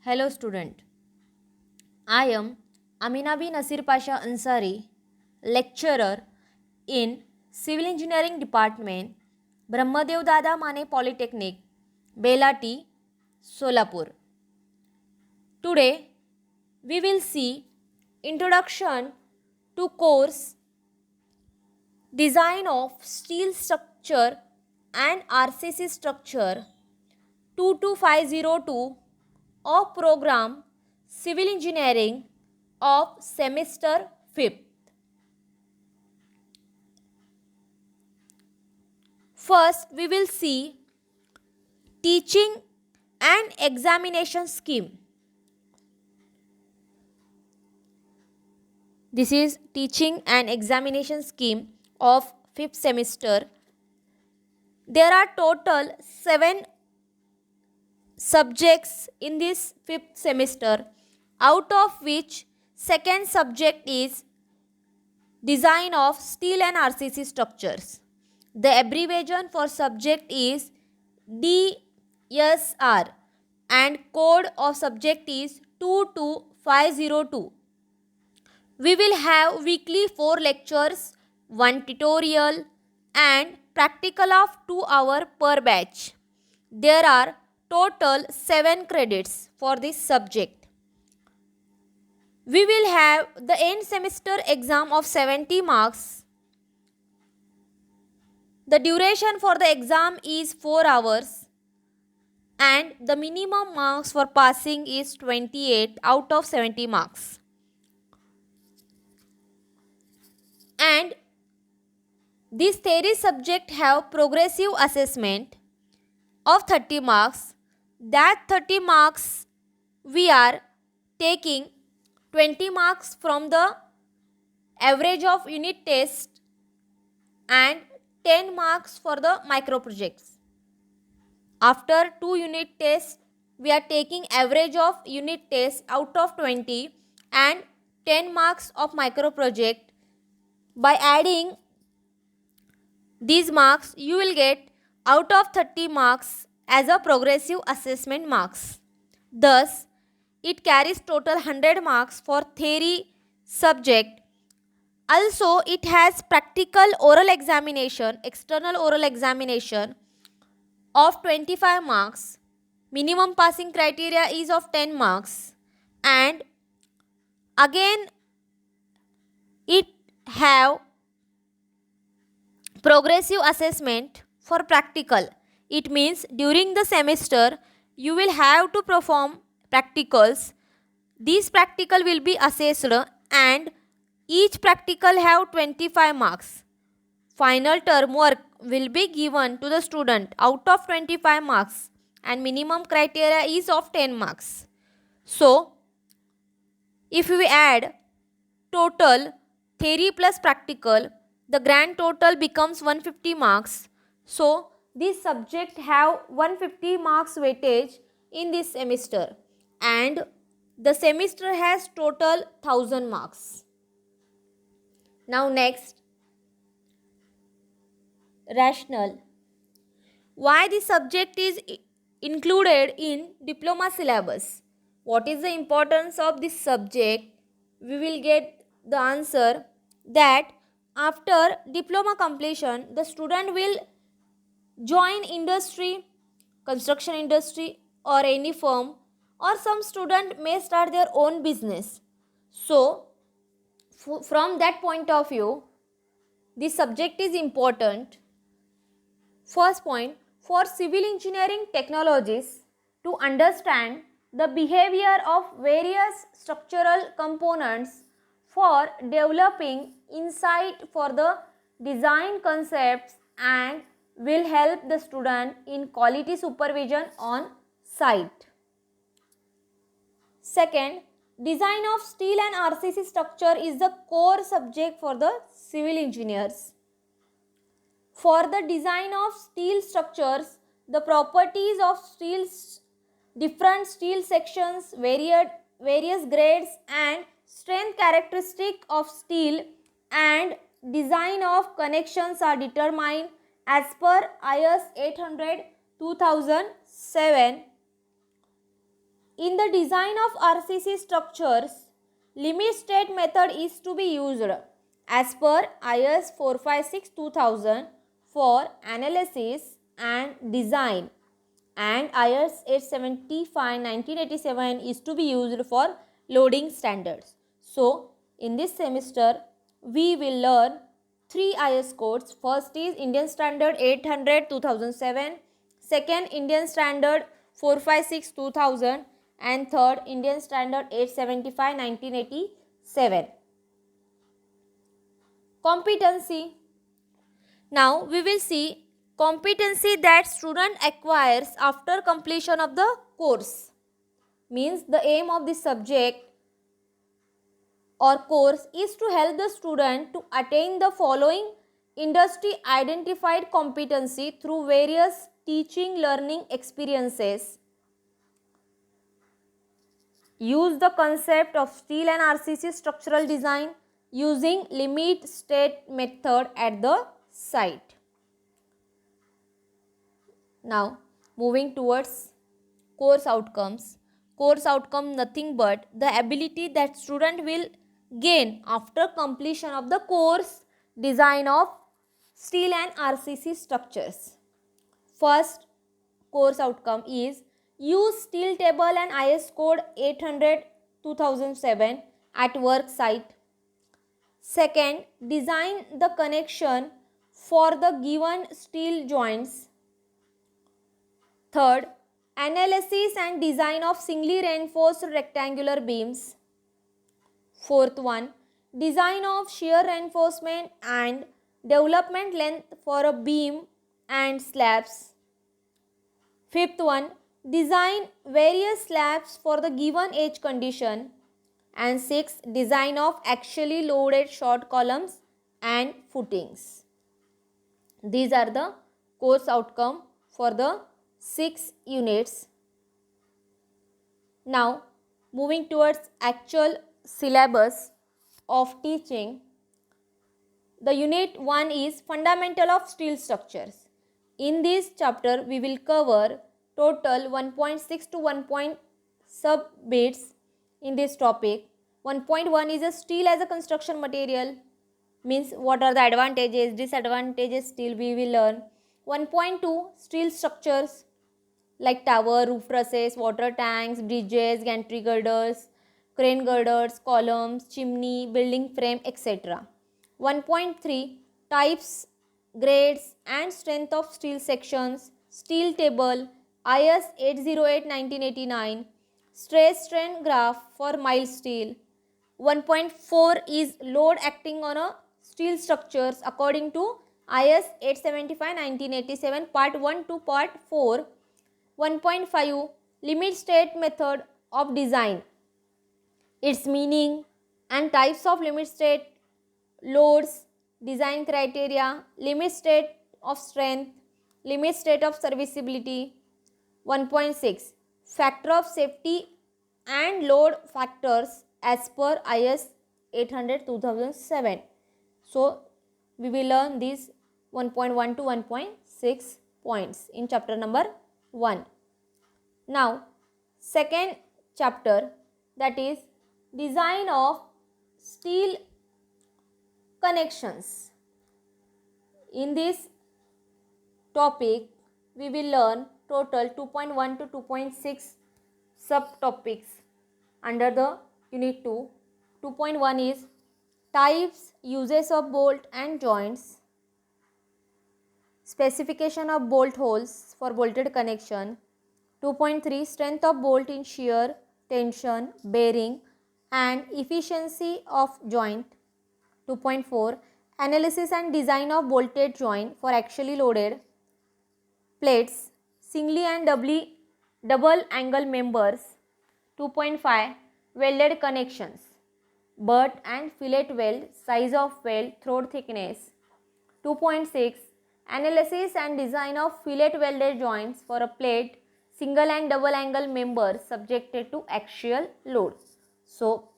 Hello student, I am Aminabi Nasir Pasha Ansari, lecturer in Civil Engineering Department, Brahmadev Dada Mane Polytechnic, Belati, Solapur. Today we will see introduction to course Design of Steel Structure and RCC Structure 22502 of program Civil Engineering of semester 5th. First, we will see teaching and examination scheme. This is teaching and examination scheme of 5th semester. There are total 7 subjects in this 5th semester, out of which second subject is design of steel and RCC structures. The abbreviation for subject is DSR and code of subject is 22502. We will have weekly 4 lectures, 1 tutorial and practical of 2 hours per batch. There are total 7 credits for this subject. We will have the end semester exam of 70 marks. The duration for the exam is 4 hours and the minimum marks for passing is 28 out of 70 marks. And this theory subject have progressive assessment of 30 marks. That 30 marks we are taking 20 marks from the average of unit test and 10 marks for the micro projects. After 2 unit tests, we are taking average of unit test out of 20 and 10 marks of micro project. By adding these marks, you will get out of 30 marks as a progressive assessment marks. Thus, it carries total 100 marks for theory subject. Also, it has practical oral examination, external oral examination of 25 marks. Minimum passing criteria is of 10 marks. And again, it have progressive assessment for practical. It means during the semester, you will have to perform practicals. These practical will be assessed and each practical have 25 marks. Final term work will be given to the student out of 25 marks and minimum criteria is of 10 marks. So, if we add total theory plus practical, the grand total becomes 150 marks. So, this subject have 150 marks weightage in this semester and the semester has total 1000 marks. Now next, rational. Why this subject is included in diploma syllabus? What is the importance of this subject? We will get the answer that after diploma completion, the student will join industry, construction industry or any firm, or some student may start their own business. So, from that point of view, this subject is important. First point, for civil engineering technologies to understand the behavior of various structural components for developing insight for the design concepts and will help the student in quality supervision on site. Second, design of steel and RCC structure is the core subject for the civil engineers. For the design of steel structures, the properties of different steel sections, various grades and strength characteristic of steel and design of connections are determined as per IS 800 2007. In the design of RCC structures, limit state method is to be used as per IS 456-2000 for analysis and design, and IS 875-1987 is to be used for loading standards. So, in this semester, we will learn 3 IS codes. First is Indian Standard 800-2007, second Indian Standard 456-2000, and third Indian Standard 875-1987. Competency. Now we will see competency that student acquires after completion of the course. Means the aim of this subject or course is to help the student to attain the following industry identified competency through various teaching learning experiences. Use the concept of steel and RCC structural design using limit state method at the site. Now moving towards course outcomes. Course outcome nothing but the ability that student will gain after completion of the course design of steel and RCC structures. First course outcome is use steel table and IS code 800-2007 at work site. Second, design the connection for the given steel joints. Third, analysis and design of singly reinforced rectangular beams. Fourth one, design of shear reinforcement and development length for a beam and slabs. Fifth one, design various slabs for the given edge condition. And sixth, design of actually loaded short columns and footings. These are the course outcome for the 6 units. Now moving towards actual syllabus of teaching. The unit 1 is fundamental of steel structures. In this chapter we will cover total 1.6 to 1. Sub bits in this topic. 1.1 is a steel as a construction material, means what are the advantages, disadvantages steel we will learn. 1.2 steel structures like tower, roof trusses, water tanks, bridges, gantry girders, crane girders, columns, chimney, building frame, etc. 1.3 types, grades and strength of steel sections, steel table, IS 808-1989, stress strain graph for mild steel. 1.4 is load acting on a steel structures according to IS 875-1987 part 1 to part 4. 1.5 limit state method of design, its meaning and types of limit state, loads, design criteria, limit state of strength, limit state of serviceability. 1.6 factor of safety and load factors as per IS 800-2007. So we will learn these 1.1 to 1.6 points in chapter number 1. Now second chapter, that is design of steel connections. In this topic we will learn total 2.1 to 2.6 subtopics under the unit 2. 2.1 is types, uses of bolt and joints, specification of bolt holes for bolted connection. 2.3 strength of bolt in shear, tension, bearing and efficiency of joint. 2.4 analysis and design of bolted joint for actually loaded plates, singly and double angle members. 2.5 welded connections, butt and fillet weld, size of weld, throat thickness. 2.6 analysis and design of fillet welded joints for a plate, single and double angle members subjected to axial load. So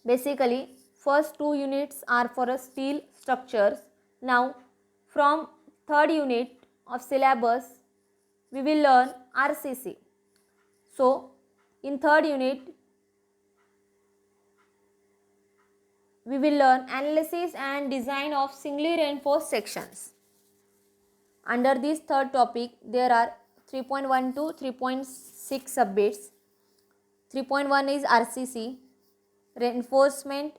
basically first 2 units are for a steel structures. Now from third unit of syllabus we will learn RCC. So In third unit, we will learn analysis and design of singly reinforced sections. Under this third topic, there are 3.1 to 3.6 subbits. 3.1 is RCC, reinforcement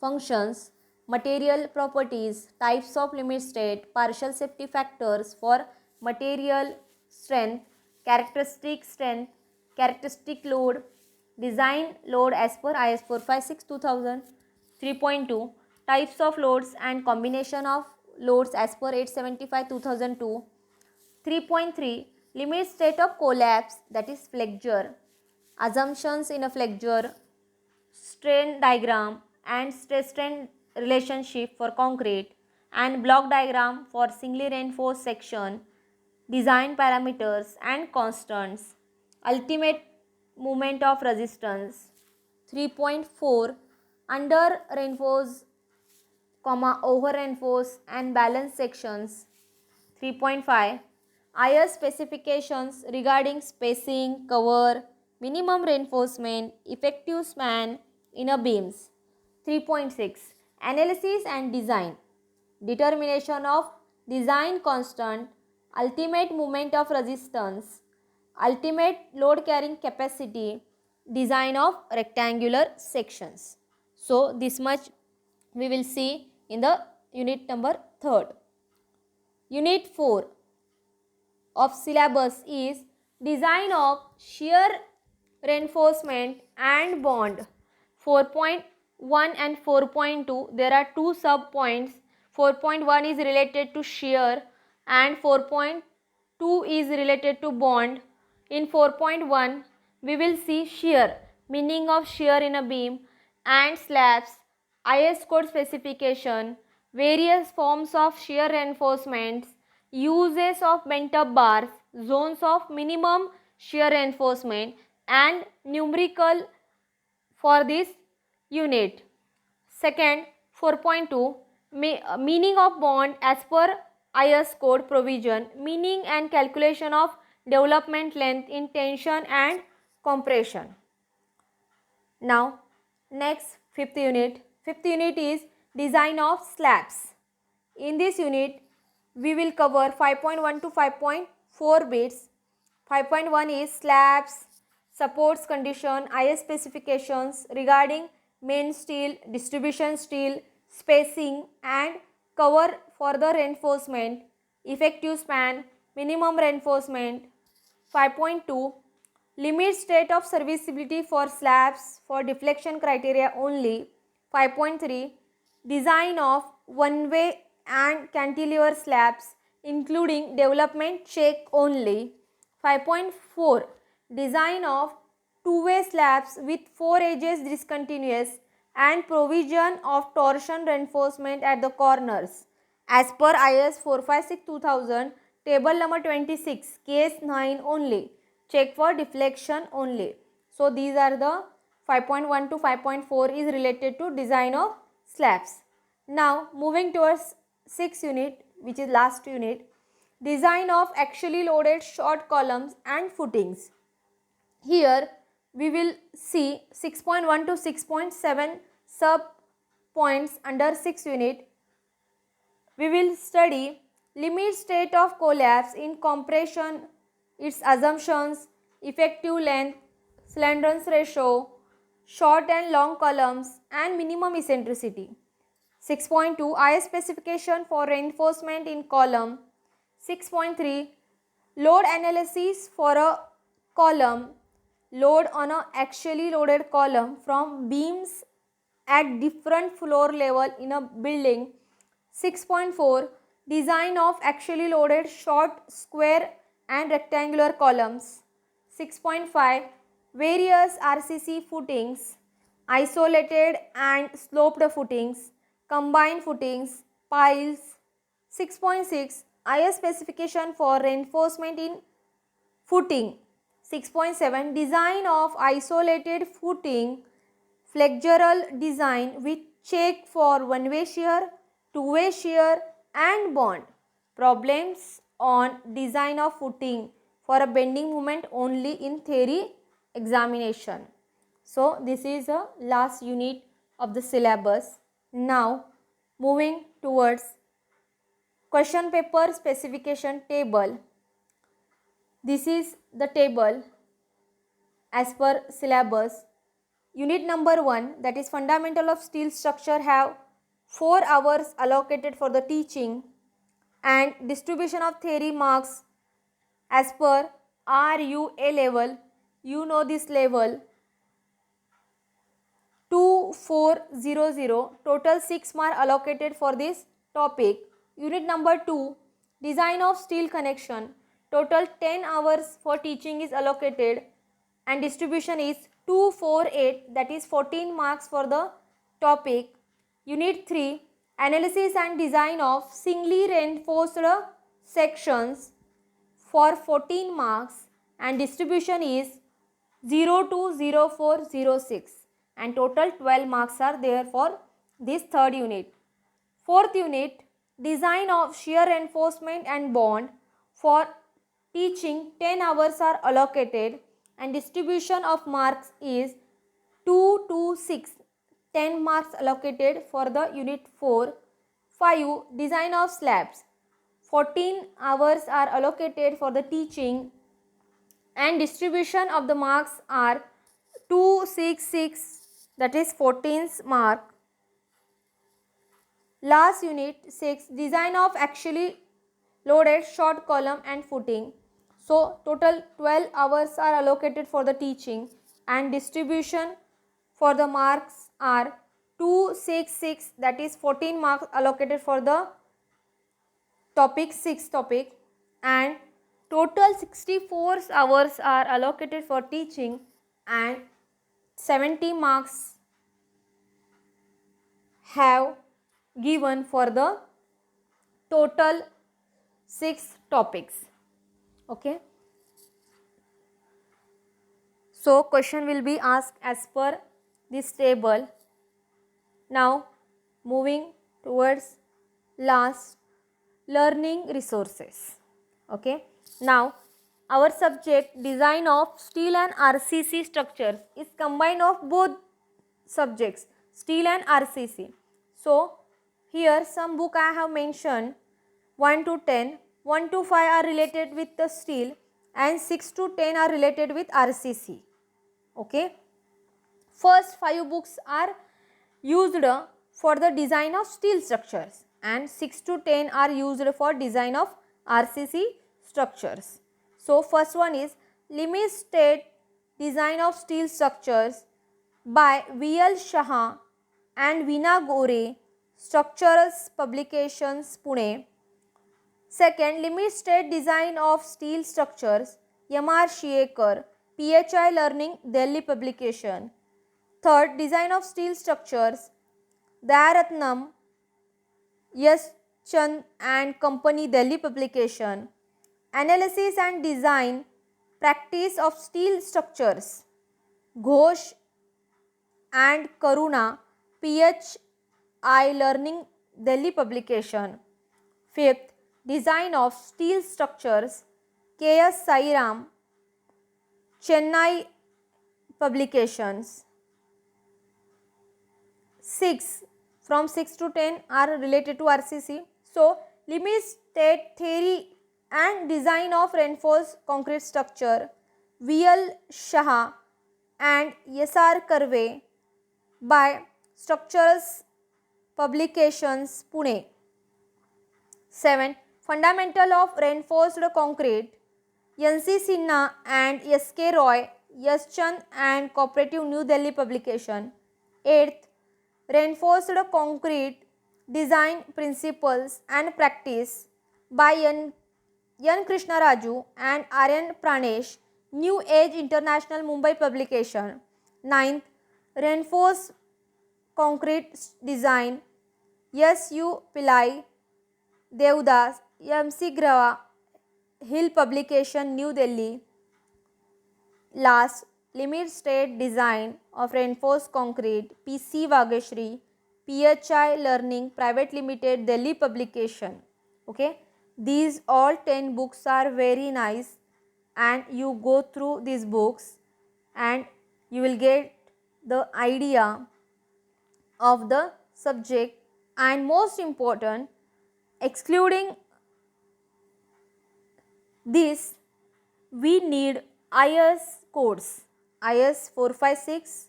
functions, material properties, types of limit state, partial safety factors for material strength, characteristic load, design load as per IS 456-2000. 3.2 types of loads and combination of loads as per 875-2002. 3.3 limit state of collapse, that is flexure, assumptions in a flexure, strain diagram and stress strain relationship for concrete, and block diagram for singly reinforced section, design parameters and constants, ultimate moment of resistance. 3.4 under reinforced, over reinforced and balanced sections. 3.5 IS specifications regarding spacing, cover, minimum reinforcement, effective span in a beams. 3.6 Analysis and design, determination of design constant, ultimate moment of resistance, ultimate load carrying capacity, design of rectangular sections. So this much we will see in the unit number 3rd. Unit 4 of syllabus is design of shear reinforcement and bond. 4.1 and 4.2, there are two sub points. 4.1 is related to shear and 4.2 is related to bond. In 4.1 we will see shear, meaning of shear in a beam, and slabs, IS code specification, various forms of shear reinforcements, uses of bent up bars, zones of minimum shear reinforcement, and numerical for this unit. Second, 4.2 meaning of bond as per IS code provision, meaning and calculation of development length in tension and compression. Now next, fifth unit. Fifth unit is design of slabs. In this unit we will cover 5.1 to 5.4 bits. 5.1 is slabs, supports condition, IS specifications regarding main steel, distribution steel, spacing and cover for the reinforcement, effective span, minimum reinforcement. 5.2 limit state of serviceability for slabs for deflection criteria only. 5.3 design of one-way and cantilever slabs including development check only. 5.4 design of two-way slabs with four edges discontinuous and provision of torsion reinforcement at the corners as per IS 456-2000, table number 26, case 9 only, check for deflection only. So these are the 5.1 to 5.4 is related to design of slabs. Now moving towards 6th unit, which is last unit, design of actually loaded short columns and footings. Here we will see 6.1 to 6.7 sub points under 6th unit. We will study limit state of collapse in compression, its assumptions, effective length, slenderness ratio, short and long columns and minimum eccentricity. 6.2 IS specification for reinforcement in column. 6.3 load analysis for a column, load on a actually loaded column from beams at different floor level in a building. 6.4 design of actually loaded short, square and rectangular columns. 6.5 various RCC footings, isolated and sloped footings, combined footings, piles. 6.6 IS specification for reinforcement in footing. 6.7 design of isolated footing, flexural design with check for one-way shear, two-way shear and bond. Problems on design of footing for a bending moment only in theory examination. So this is the last unit of the syllabus. Now moving towards question paper specification table. This is the table as per syllabus. Unit number 1, that is fundamental of steel structure, have 4 hours allocated for the teaching, and distribution of theory marks as per RUA level. You know this level 2400. Total 6 marks allocated for this topic. Unit number 2, design of steel connection. Total 10 hours for teaching is allocated, and distribution is 248, that is 14 marks for the topic. Unit 3, analysis and design of singly reinforced sections for 14 marks, and distribution is 0 to 0406, and total 12 marks are there for this third unit. Fourth unit, design of shear reinforcement and bond. For teaching 10 hours are allocated, and distribution of marks is 2 to 6, 10 marks allocated for the unit 4. 5, design of slabs. 14 hours are allocated for the teaching, and distribution of the marks are 266, that is 14th mark. Last unit 6, design of actually loaded short column and footing. So total 12 hours are allocated for the teaching, and distribution for the marks are 266, that is 14 marks allocated for the topic 6 topic, and total 64 hours are allocated for teaching, and 70 marks have given for the total 6 topics. Okay. So question will be asked as per this table. Now moving towards last, learning resources. Okay. Now our subject design of steel and RCC structures is combined of both subjects, steel and RCC. So here some book I have mentioned 1 to 10, 1 to 5 are related with the steel, and 6 to 10 are related with RCC. Okay. First 5 books are used for the design of steel structures, and 6 to 10 are used for design of RCC structures. So first one is Limited Design of Steel Structures by V.L. Shah and Veena Gore, Structures Publications, Pune. Second, Limited Design of Steel Structures, M.R. Shiekar, PHI Learning, Delhi publication. Third, Design of Steel Structures, Dayaratnam, S. Chand and Company, Delhi publication. Analysis and Design, Practice of Steel Structures, Ghosh and Karuna, PHI Learning, Delhi publication. Fifth, Design of Steel Structures, K.S. Sairam, Chennai publications. 6, from 6 to 10 are related to RCC. So, Limited Theory and Design of Reinforced Concrete Structure, V.L. Shah and S.R. Karve by Structures Publications, Pune. 7, Fundamental of Reinforced Concrete, N.C. Sinha and S.K. Roy, S. Chand and Cooperative, New Delhi publication. 8th, Reinforced Concrete Design Principles and Practice by N. Krishna Raju and R.N. Pranesh, New Age International, Mumbai publication. 9th, Reinforced Concrete Design, S.U. Pillai, Devdas, M.C. Grava, Hill publication, New Delhi. Last, Limited Design of Reinforced Concrete, P.C. Vageshri, PHI Learning Private Limited, Delhi publication. Okay. These all 10 books are very nice, and you go through these books and you will get the idea of the subject. And most important, excluding this, we need IS codes, IS 456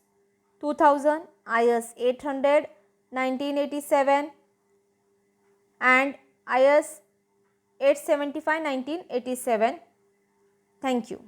2000, IS 800 1987 and IS 875 1987. Thank you.